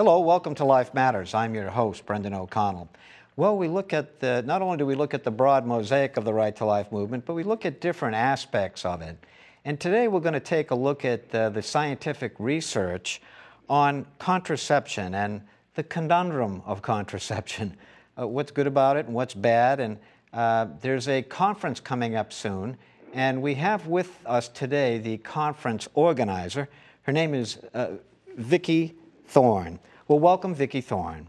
Hello, welcome to Life Matters. I'm your host, Brendan O'Connell. Well, we look at not only do we look at the broad mosaic of the Right to Life movement, but we look at different aspects of it. And today we're going to take a look at the scientific research on contraception and the conundrum of contraception. What's good about it and what's bad. And there's a conference coming up soon, and we have with us today the conference organizer. Her name is Vicki Thorn. Well, welcome, Vicki Thorn.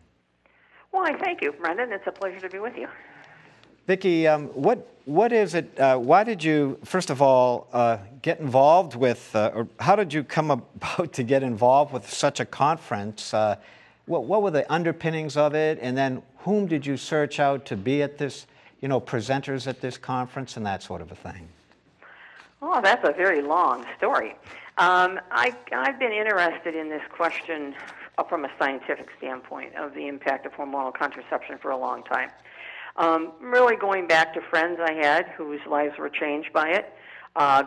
Well, I thank you, Brendan. It's a pleasure to be with you. Vicki, what is it? Why did you, first of all, get involved with, or how did you come about to get involved with such a conference? What were the underpinnings of it, and then whom did you search out to be at this, presenters at this conference and that sort of a thing? Oh, that's a very long story. I've been interested in this question from a scientific standpoint of the impact of hormonal contraception for a long time. Really going back to friends I had whose lives were changed by it,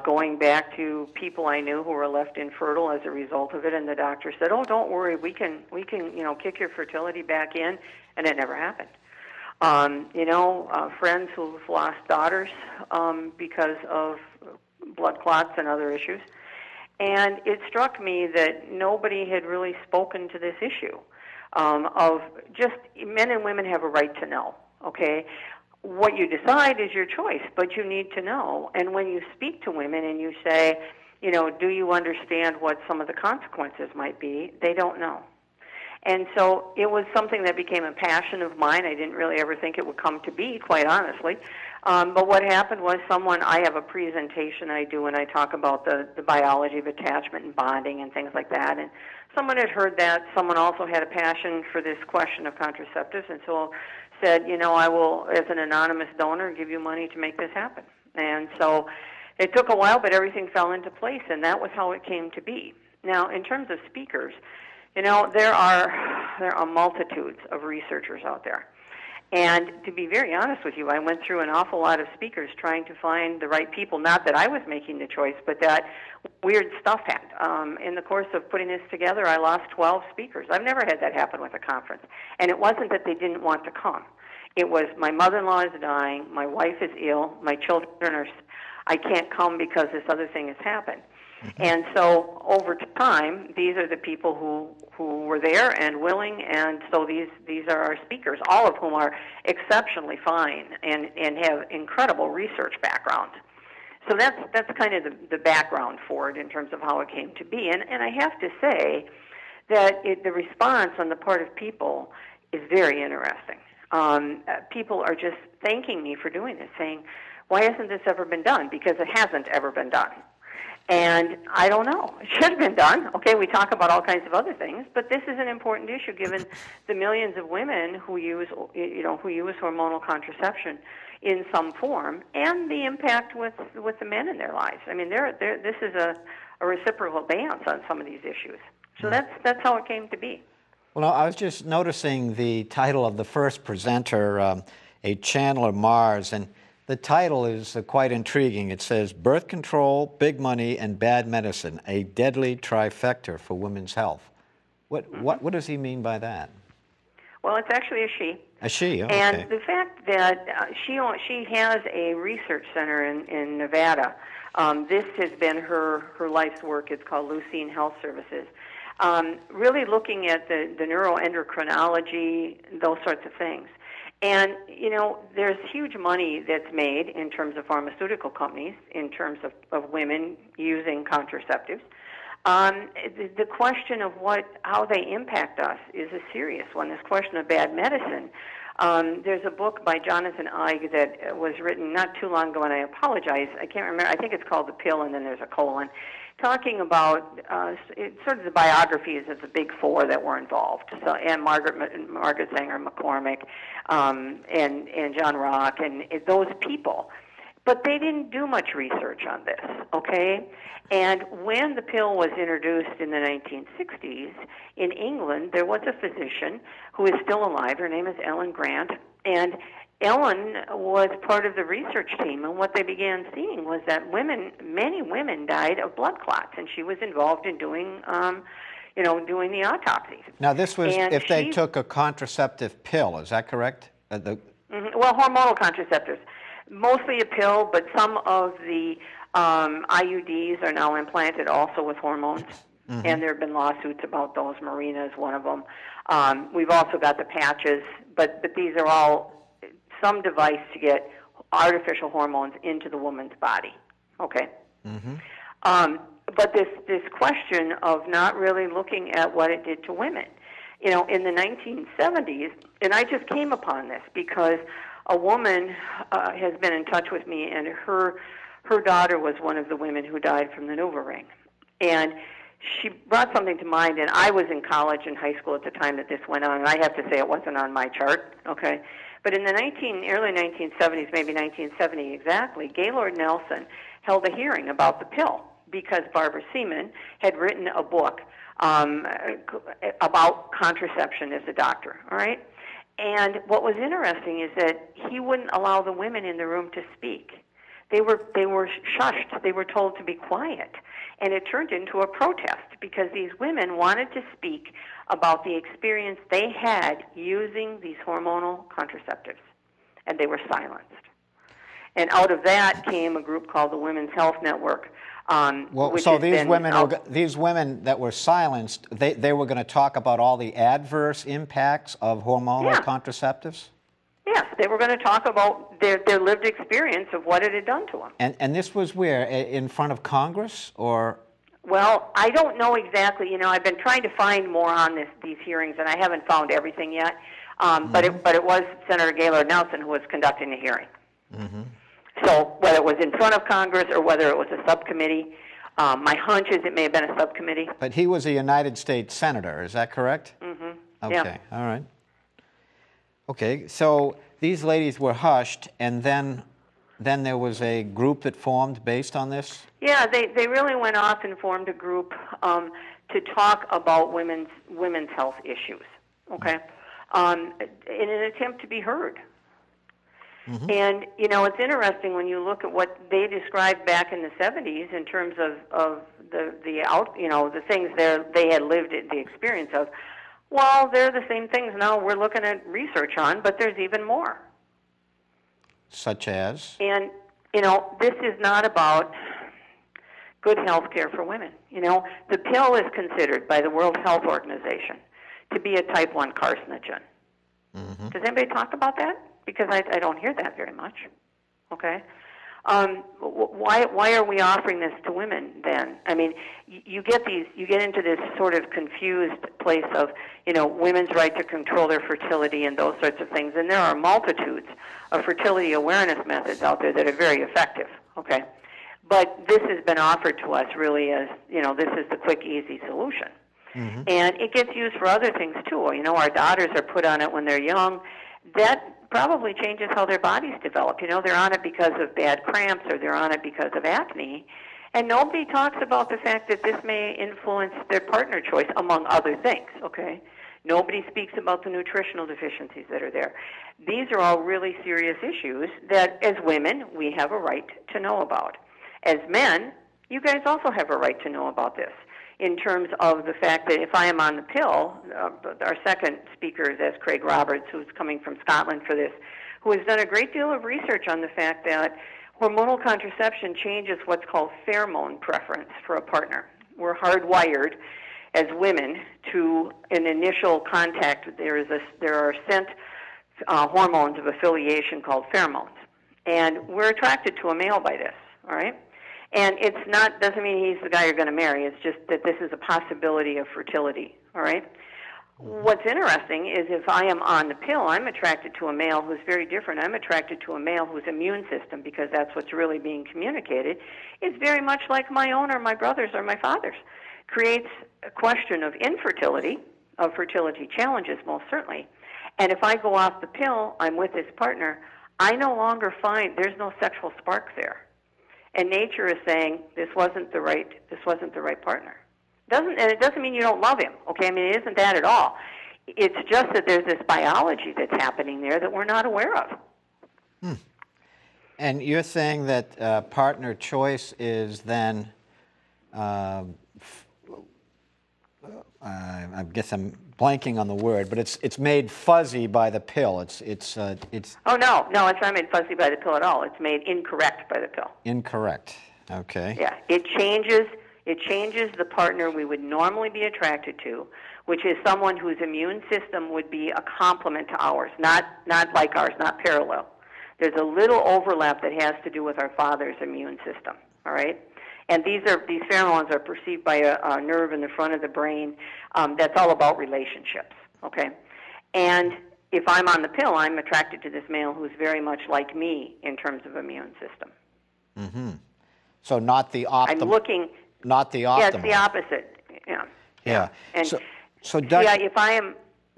going back to people I knew who were left infertile as a result of it, and the doctor said, "Oh, don't worry, we can kick your fertility back in," and it never happened. Friends who've lost daughters because of blood clots and other issues. And it struck me that nobody had really spoken to this issue of just men and women have a right to know, okay? What you decide is your choice, but you need to know. And when you speak to women and you say, do you understand what some of the consequences might be, they don't know. And so it was something that became a passion of mine. I didn't really ever think it would come to be, quite honestly. But what happened was I have a presentation I do when I talk about the biology of attachment and bonding and things like that. And someone had heard that. Someone also had a passion for this question of contraceptives, and so said, I will, as an anonymous donor, give you money to make this happen. And so it took a while, but everything fell into place, and that was how it came to be. Now, in terms of speakers, there are multitudes of researchers out there. And to be very honest with you, I went through an awful lot of speakers trying to find the right people. Not that I was making the choice, but that weird stuff happened. In the course of putting this together, I lost 12 speakers. I've never had that happen with a conference. And it wasn't that they didn't want to come. It was, my mother-in-law is dying, my wife is ill, my children are, I can't come because this other thing has happened. And so over time, these are the people who were there and willing, and so these are our speakers, all of whom are exceptionally fine and have incredible research backgrounds. So that's kind of the background for it in terms of how it came to be. And I have to say that the response on the part of people is very interesting. People are just thanking me for doing this, saying, why hasn't this ever been done? Because it hasn't ever been done. And I don't know. It should have been done. Okay, we talk about all kinds of other things, but this is an important issue given the millions of women who use hormonal contraception in some form, and the impact with the men in their lives. I mean, this is a reciprocal dance on some of these issues. So that's how it came to be. Well, I was just noticing the title of the first presenter, A Channel of Mars, and the title is quite intriguing. It says, Birth Control, Big Money, and Bad Medicine, a Deadly Trifecta for Women's Health. What does he mean by that? Well, it's actually a she. A she, okay. And the fact that she has a research center in Nevada, this has been her life's work. It's called Leucine Health Services. Really looking at the neuroendocrinology, those sorts of things. And, there's huge money that's made in terms of pharmaceutical companies, in terms of women using contraceptives. The question of how they impact us is a serious one, this question of bad medicine. There's a book by Jonathan Eig that was written not too long ago, and I apologize, I can't remember, I think it's called The Pill, and then there's a colon, talking about sort of the biographies of the big four that were involved. So, and Margaret Sanger McCormick, and John Rock, and those people. But they didn't do much research on this, okay? And when the pill was introduced in the 1960s, in England, there was a physician who is still alive. Her name is Ellen Grant, and Ellen was part of the research team, and what they began seeing was that many women died of blood clots, and she was involved in doing, doing the autopsies. Now, this was And if they took a contraceptive pill, is that correct? Well, hormonal contraceptives. Mostly a pill, but some of the IUDs are now implanted also with hormones. And there have been lawsuits about those. Marina is one of them. We've also got the patches, but these are all some device to get artificial hormones into the woman's body. Okay. But this question of not really looking at what it did to women. In the 1970s, and I just came upon this because a woman has been in touch with me, and her daughter was one of the women who died from the Nuva Ring. And she brought something to mind, and I was in college and high school at the time that this went on, and I have to say it wasn't on my chart, okay? But in the early 1970s, maybe 1970 exactly, Gaylord Nelson held a hearing about the pill because Barbara Seaman had written a book about contraception as a doctor, all right? And what was interesting is that he wouldn't allow the women in the room to speak. They were shushed. They were told to be quiet. And it turned into a protest because these women wanted to speak about the experience they had using these hormonal contraceptives, and they were silenced. And out of that came a group called the Women's Health Network. Well, so these women that were silenced, they were going to talk about all the adverse impacts of hormonal contraceptives? Yes, they were going to talk about their lived experience of what it had done to them. And this was where? In front of Congress, or? Well, I don't know exactly. I've been trying to find more on these hearings, and I haven't found everything yet. But it was Senator Gaylord Nelson who was conducting the hearing. So whether it was in front of Congress or whether it was a subcommittee, my hunch is it may have been a subcommittee. But he was a United States Senator, is that correct? Okay, yeah. All right. Okay, so these ladies were hushed, and then there was a group that formed based on this? Yeah, they really went off and formed a group to talk about women's health issues, okay, in an attempt to be heard. And, it's interesting when you look at what they described back in the 70s in terms of the things they had lived the experience of. Well, they're the same things now we're looking at research on, but there's even more. Such as? And, this is not about good health care for women. The pill is considered by the World Health Organization to be a type 1 carcinogen. Does anybody talk about that? Because I don't hear that very much. Okay? Why are we offering this to women then? I mean, you get into this sort of confused place of, women's right to control their fertility and those sorts of things. And there are multitudes of fertility awareness methods out there that are very effective. Okay? But this has been offered to us really as, this is the quick, easy solution. And it gets used for other things too. Our daughters are put on it when they're young. That probably changes how their bodies develop. They're on it because of bad cramps or they're on it because of acne. And nobody talks about the fact that this may influence their partner choice, among other things, okay? Nobody speaks about the nutritional deficiencies that are there. These are all really serious issues that, as women, we have a right to know about. As men, you guys also have a right to know about this, in terms of the fact that if I am on the pill, our second speaker is Craig Roberts, who's coming from Scotland for this, who has done a great deal of research on the fact that hormonal contraception changes what's called pheromone preference for a partner. We're hardwired as women to an initial contact. There are scent hormones of affiliation called pheromones, and we're attracted to a male by this, all right? And doesn't mean he's the guy you're going to marry. It's just that this is a possibility of fertility, all right? What's interesting is if I am on the pill, I'm attracted to a male who's very different. I'm attracted to a male whose immune system, because that's what's really being communicated, is very much like my own or my brother's or my father's. Creates a question of infertility, of fertility challenges most certainly. And if I go off the pill, I'm with this partner, I no longer find there's no sexual spark there. And nature is saying this wasn't the right partner. And it doesn't mean you don't love him. Okay, I mean it isn't that at all. It's just that there's this biology that's happening there that we're not aware of. And you're saying that partner choice is then I guess I'm blanking on the word, but it's made fuzzy by the pill. It's. Oh no, it's not made fuzzy by the pill at all. It's made incorrect by the pill. Incorrect. Okay. Yeah, it changes the partner we would normally be attracted to, which is someone whose immune system would be a complement to ours, not like ours, not parallel. There's a little overlap that has to do with our father's immune system. All right. And these pheromones are perceived by a nerve in the front of the brain that's all about relationships, okay? And if I'm on the pill, I'm attracted to this male who's very much like me in terms of immune system. Mm-hmm. So not the optimal. I'm looking. Not the optimal. Yeah, it's the opposite. Yeah. Yeah. And so Doug, yeah, if I'm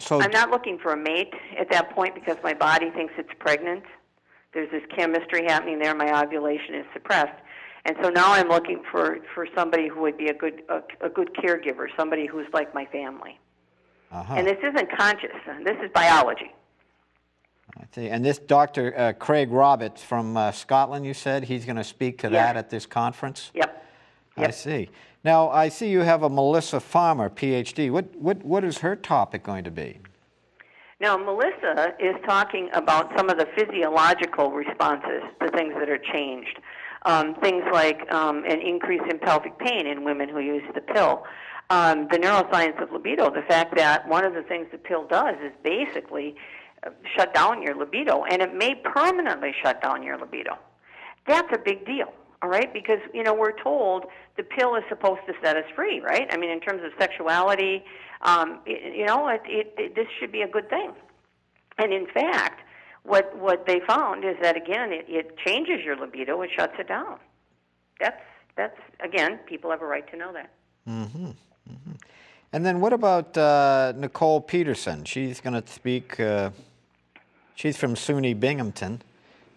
not looking for a mate at that point because my body thinks it's pregnant. There's this chemistry happening there. My ovulation is suppressed. And so now I'm looking for somebody who would be a good caregiver, somebody who's like my family. Uh-huh. And this isn't conscious. This is biology. I see. And this Dr. Craig Roberts from Scotland, you said, he's going to speak to that at this conference? Yep. I see. Now, I see you have a Melissa Farmer, PhD. What is her topic going to be? Now, Melissa is talking about some of the physiological responses to things that are changed. Things like an increase in pelvic pain in women who use the pill. The neuroscience of libido, the fact that one of the things the pill does is basically shut down your libido, and it may permanently shut down your libido. That's a big deal, all right? Because, we're told the pill is supposed to set us free, right? I mean, in terms of sexuality, this should be a good thing. And in fact, what they found is that, again, it changes your libido, it shuts it down. That's again, people have a right to know that. Mm-hmm. Mm-hmm. And then what about Nicole Peterson? She's going to speak, she's from SUNY Binghamton.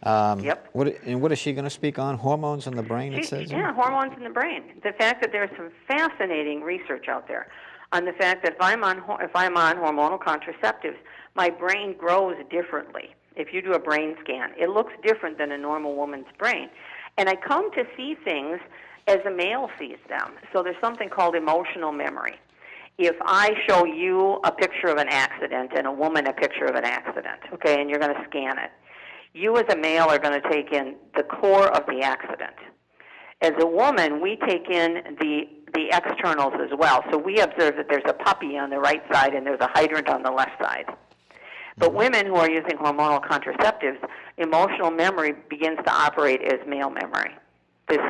Yep. What is she going to speak on? Hormones in the brain, it says? Yeah, hormones in the brain. The fact that there's some fascinating research out there on the fact that if I'm on hormonal contraceptives, my brain grows differently. If you do a brain scan, it looks different than a normal woman's brain. And I come to see things as a male sees them. So there's something called emotional memory. If I show you a picture of an accident and a woman a picture of an accident, okay, and you're going to scan it, you as a male are going to take in the core of the accident. As a woman, we take in the externals as well. So we observe that there's a puppy on the right side and there's a hydrant on the left side. But women who are using hormonal contraceptives, emotional memory begins to operate as male memory, this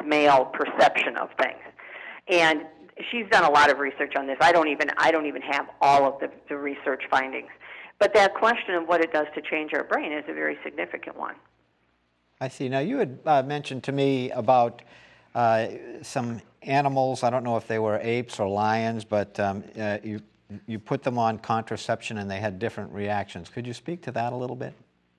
male perception of things. And she's done a lot of research on this. I don't even have all of the research findings. But that question of what it does to change our brain is a very significant one. I see. Now, you had mentioned to me about some animals. I don't know if they were apes or lions, but you put them on contraception and they had different reactions. Could you speak to that a little bit?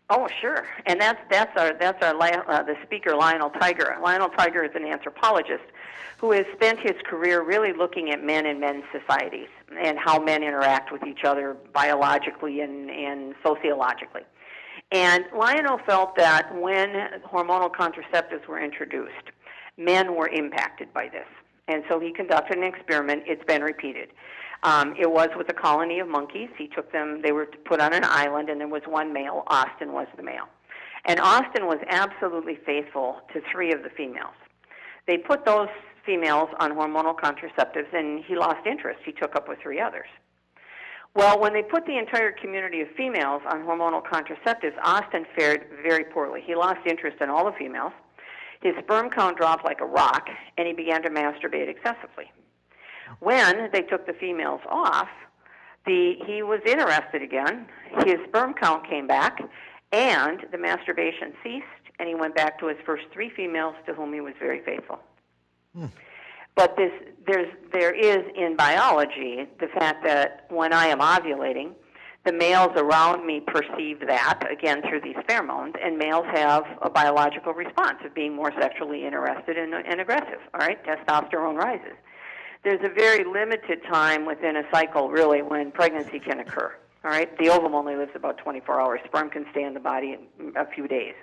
Oh, sure. And that's the speaker, Lionel Tiger. Lionel Tiger is an anthropologist who has spent his career really looking at men and men's societies and how men interact with each other biologically and sociologically. And Lionel felt that when hormonal contraceptives were introduced, men were impacted by this. And so he conducted an experiment. It's been repeated. It was with a colony of monkeys. He took them, they were put on an island, and there was one male. Austin was the male. And Austin was absolutely faithful to 3 of the females. They put those females on hormonal contraceptives, and he lost interest. He took up with 3 others. Well, when they put the entire community of females on hormonal contraceptives, Austin fared very poorly. He lost interest in all the females. His sperm count dropped like a rock, and he began to masturbate excessively. When they took the females off, he was interested again. His sperm count came back, and the masturbation ceased, and he went back to his first 3 females to whom he was very faithful. But there is in biology the fact that when I am ovulating, the males around me perceive that, again, through these pheromones, and males have a biological response of being more sexually interested and aggressive, all right? Testosterone rises. There's a very limited time within a cycle, really, when pregnancy can occur, all right? The ovum only lives about 24 hours. Sperm can stay in the body a few days.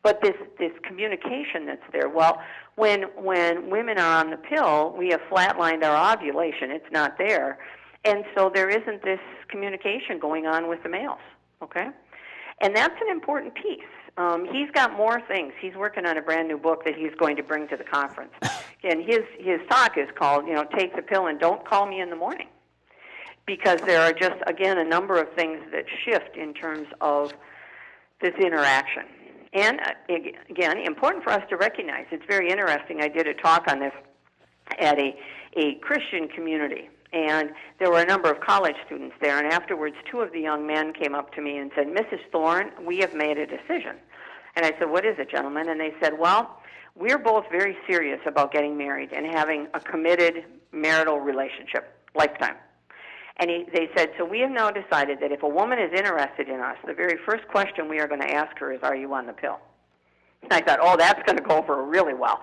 But this communication that's there, well, when women are on the pill, we have flatlined our ovulation. It's not there. And so there isn't this communication going on with the males, okay? And that's an important piece. He's got more things. He's working on a brand new book that he's going to bring to the conference. And his talk is called, Take the Pill and Don't Call Me in the Morning. Because there are just, again, a number of things that shift in terms of this interaction. And, again, important for us to recognize. It's very interesting. I did a talk on this at a Christian community. And there were a number of college students there. And afterwards, two of the young men came up to me and said, Mrs. Thorn, we have made a decision. And I said, what is it, gentlemen? And they said, well, we're both very serious about getting married and having a committed marital relationship, lifetime. And they said, so we have now decided that if a woman is interested in us, the very first question we are going to ask her is, are you on the pill? And I thought, oh, that's going to go over really well.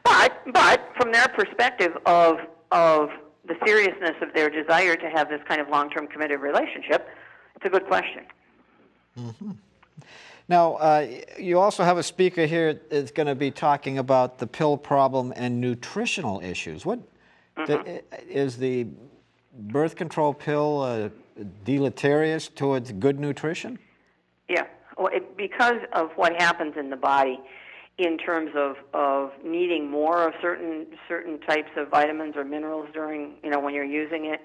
But from their perspective of the seriousness of their desire to have this kind of long-term committed relationship, it's a good question. Mm-hmm. Now, you also have a speaker here that's going to be talking about the pill problem and nutritional issues. What is the birth control pill deleterious towards good nutrition? Yeah, well, because of what happens in the body in terms of needing more of certain types of vitamins or minerals during, when you're using it,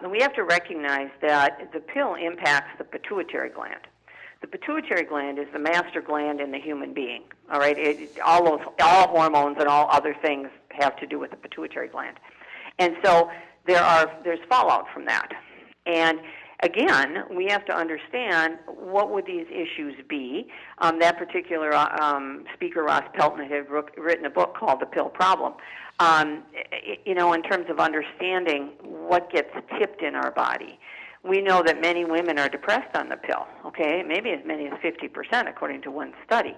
we have to recognize that the pill impacts the pituitary gland. The pituitary gland is the master gland in the human being. All right, all hormones and all other things have to do with the pituitary gland, and so there's fallout from that. And again, we have to understand what would these issues be. That particular speaker, Ross Pelton, had written a book called The Pill Problem. In terms of understanding what gets tipped in our body. We know that many women are depressed on the pill, okay, maybe as many as 50% according to one study.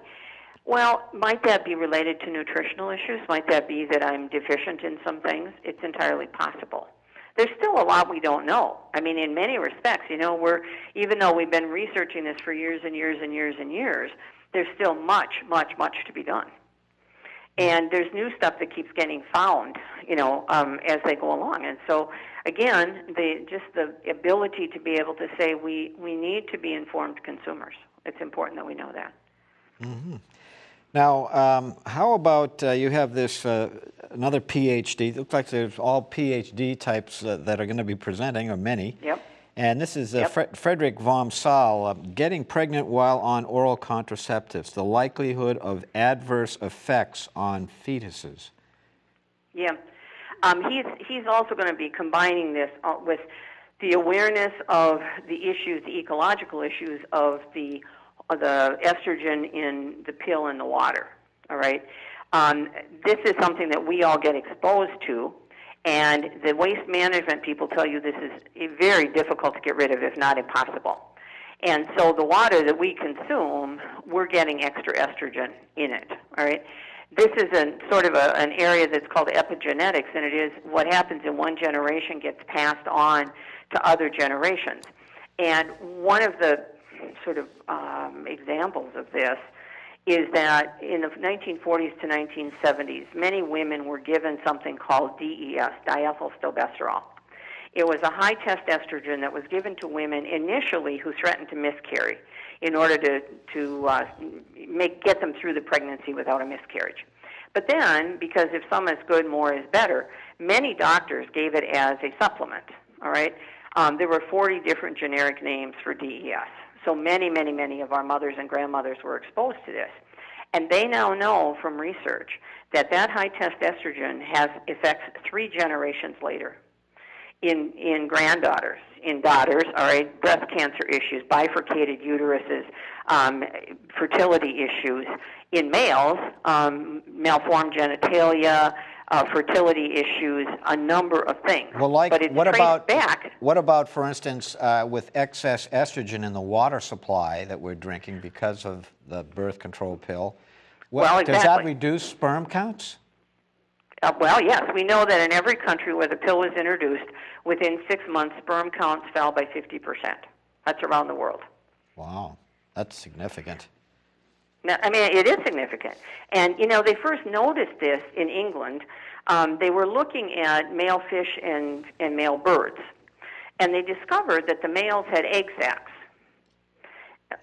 Well, might that be related to nutritional issues? Might that be that I'm deficient in some things? It's entirely possible. There's still a lot we don't know. I mean, in many respects, even though we've been researching this for years and years and years and years, there's still much, much, much to be done. And there's new stuff that keeps getting found, as they go along. And so, again, just the ability to be able to say we need to be informed consumers. It's important that we know that. Mm-hmm. Now, how about you have this another PhD? It looks like there's all PhD types that are going to be presenting, or many. Yep. And this is Frederick vom Saal, Getting Pregnant While on Oral Contraceptives, the Likelihood of Adverse Effects on Fetuses. Yeah. He's also going to be combining this with the awareness of the issues, the ecological issues of the estrogen in the pill and the water, all right? This is something that we all get exposed to, and the waste management people tell you this is very difficult to get rid of, if not impossible. And so the water that we consume, we're getting extra estrogen in it, all right? This is an area that's called epigenetics, and it is what happens in one generation gets passed on to other generations. And one of the examples of this is that in the 1940s to 1970s, many women were given something called DES, diethylstilbestrol. It was a high-test estrogen that was given to women initially who threatened to miscarry in order to get them through the pregnancy without a miscarriage. But then, because if some is good, more is better, many doctors gave it as a supplement, all right? There were 40 different generic names for DES. So many, many, many of our mothers and grandmothers were exposed to this. And they now know from research that high-test estrogen has effects 3 generations later in granddaughters, in daughters, all right, breast cancer issues, bifurcated uteruses, fertility issues. In males, malformed genitalia, fertility issues, a number of things. Well, but it's traced back. What about, for instance, with excess estrogen in the water supply that we're drinking because of the birth control pill? Well, exactly. Does that reduce sperm counts? Well, yes. We know that in every country where the pill was introduced, within 6 months, sperm counts fell by 50%. That's around the world. Wow. That's significant. Now, I mean, it is significant. And, you know, they first noticed this in England. They were looking at male fish and male birds, and they discovered that the males had egg sacs.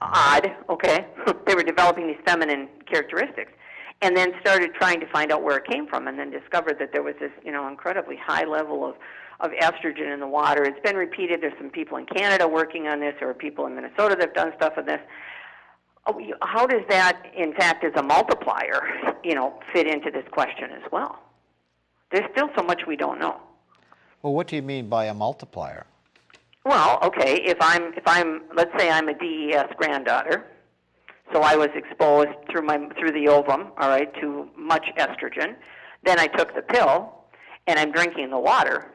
Odd, okay? They were developing these feminine characteristics, and then started trying to find out where it came from, and then discovered that there was this, you know, incredibly high level of estrogen in the water. It's been repeated. There's some people in Canada working on this. There are people in Minnesota that have done stuff on this. How does that, in fact, as a multiplier, you know, fit into this question as well? There's still so much we don't know. Well, what do you mean by a multiplier? Well, okay, if I'm, let's say I'm a DES granddaughter, so I was exposed through the ovum, all right, to much estrogen. Then I took the pill, and I'm drinking the water.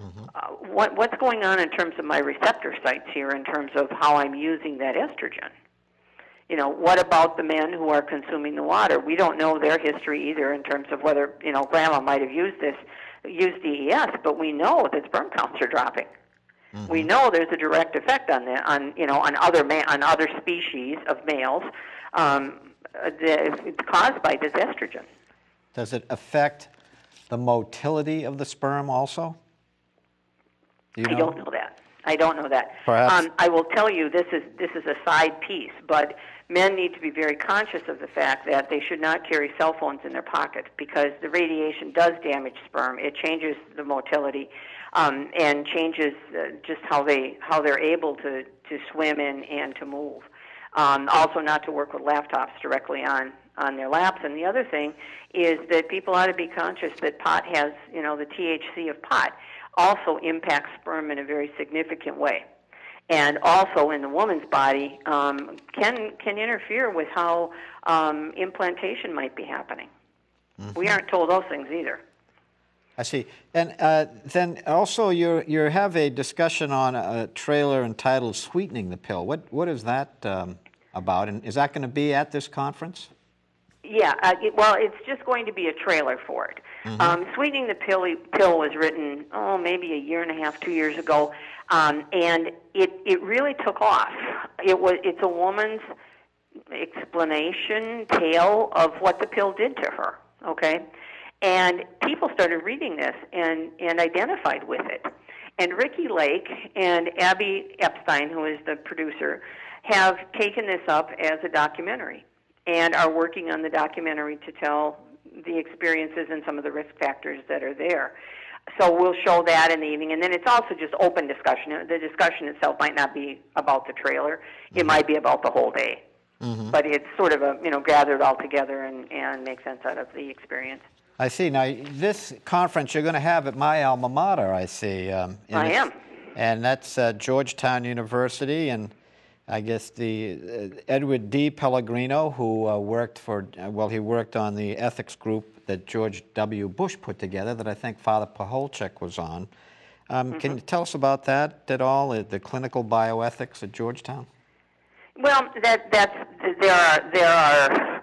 Mm-hmm. What's going on in terms of my receptor sites here, in terms of how I'm using that estrogen? You know, what about the men who are consuming the water? We don't know their history either in terms of whether, you know, grandma might have used DES, but we know that sperm counts are dropping. Mm-hmm. We know there's a direct effect on other species of males it's caused by this estrogen. Does it affect the motility of the sperm also? Do you know? I don't know that. Perhaps. I will tell you this is a side piece, but men need to be very conscious of the fact that they should not carry cell phones in their pocket, because the radiation does damage sperm. It changes the motility and changes just how they're able to swim and to move. Also, not to work with laptops directly on their laps. And the other thing is that people ought to be conscious that pot has, you know, the THC of pot also impacts sperm in a very significant way, and also in the woman's body can interfere with how implantation might be happening. Mm-hmm. We aren't told those things either. I see. And then also you have a discussion on a trailer entitled "Sweetening the Pill." What is that about, and is that going to be at this conference? Yeah, well, it's just going to be a trailer for it. Mm-hmm. Sweetening the Pill was written, maybe a year and a half, 2 years ago, and it really took off. It's a woman's explanation, tale of what the pill did to her, okay? And people started reading this and identified with it. And Ricky Lake and Abby Epstein, who is the producer, have taken this up as a documentary and are working on the documentary to tell the experiences and some of the risk factors that are there. So we'll show that in the evening, and then it's also just open discussion. The discussion itself might not be about the trailer. Mm-hmm. It might be about the whole day. Mm-hmm. But it's sort of gathered all together and make sense out of the experience. I see. Now, this conference you're going to have at my alma mater, I see. I am. And that's Georgetown University, and I guess the Edward D. Pellegrino, who worked on the ethics group that George W. Bush put together, that I think Father Paholchek was on. Mm-hmm. Can you tell us about that at all, the clinical bioethics at Georgetown? Well, there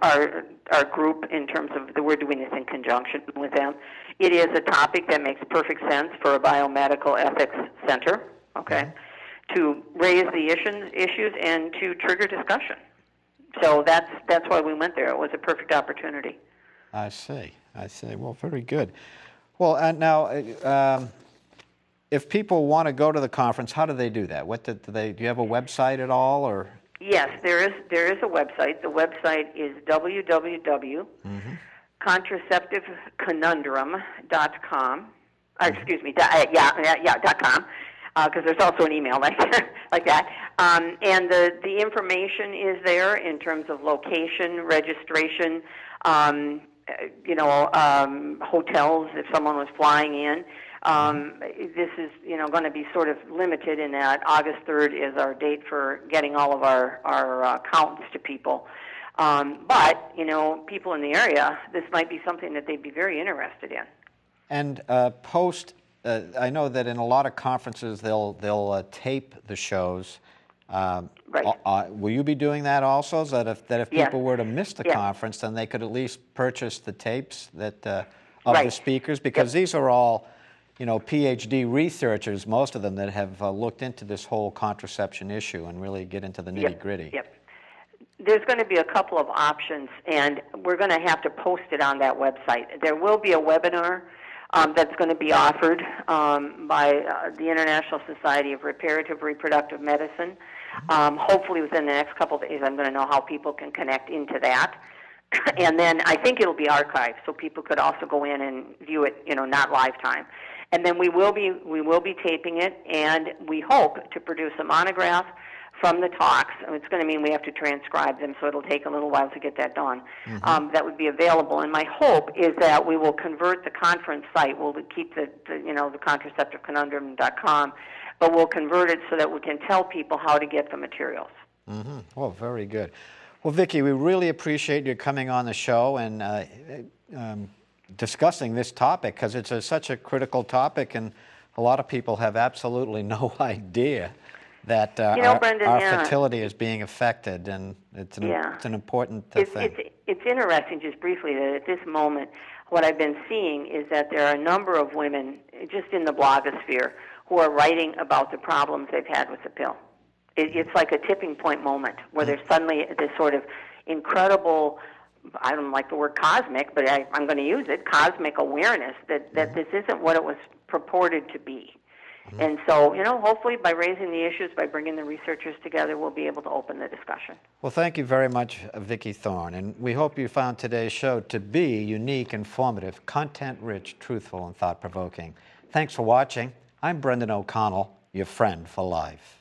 are our group in terms of we're doing this in conjunction with them. It is a topic that makes perfect sense for a biomedical ethics center, okay, mm-hmm. to raise the issues and to trigger discussion. So that's why we went there. It was a perfect opportunity. I see. Well, very good. Well, and now, if people want to go to the conference, how do they do that? Do you have a website at all, or? Yes, there is a website. The website is www.contraceptiveconundrum.com. Excuse me, .com, because there's also an email like that. And the information is there in terms of location, registration, hotels if someone was flying in. This is, going to be sort of limited in that August 3rd is our date for getting all of our counts to people. But, people in the area, this might be something that they'd be very interested in. And I know that in a lot of conferences they'll tape the shows. Right. Will you be doing that also? So that if Yes. people were to miss the Yes. conference, then they could at least purchase the tapes of Right. the speakers? Because these are all, PhD researchers, most of them, that have looked into this whole contraception issue and really get into the nitty-gritty. Yep. There's going to be a couple of options, and we're going to have to post it on that website. There will be a webinar that's going to be offered by the International Society of Reparative Reproductive Medicine. Hopefully within the next couple of days I'm going to know how people can connect into that. And then I think it'll be archived, so people could also go in and view it, not live time. And then we will be taping it, and we hope to produce a monograph from the talks. It's going to mean we have to transcribe them, so it'll take a little while to get that done. That would be available. And my hope is that we will convert the conference site. We'll keep the contraceptiveconundrum.com, but we'll convert it so that we can tell people how to get the materials. Well, very good. Well, Vicki, we really appreciate you coming on the show and discussing this topic, because it's such a critical topic, and a lot of people have absolutely no idea that our fertility is being affected, and it's an important thing. It's interesting, just briefly, that at this moment, what I've been seeing is that there are a number of women, just in the blogosphere, who are writing about the problems they've had with the pill. It's like a tipping point moment where there's suddenly this sort of incredible, I don't like the word cosmic, but I'm going to use it, cosmic awareness that this isn't what it was purported to be. And so, hopefully by raising the issues, by bringing the researchers together, we'll be able to open the discussion. Well, thank you very much, Vicki Thorn. And we hope you found today's show to be unique, informative, content-rich, truthful, and thought-provoking. Thanks for watching. I'm Brendan O'Connell, your friend for life.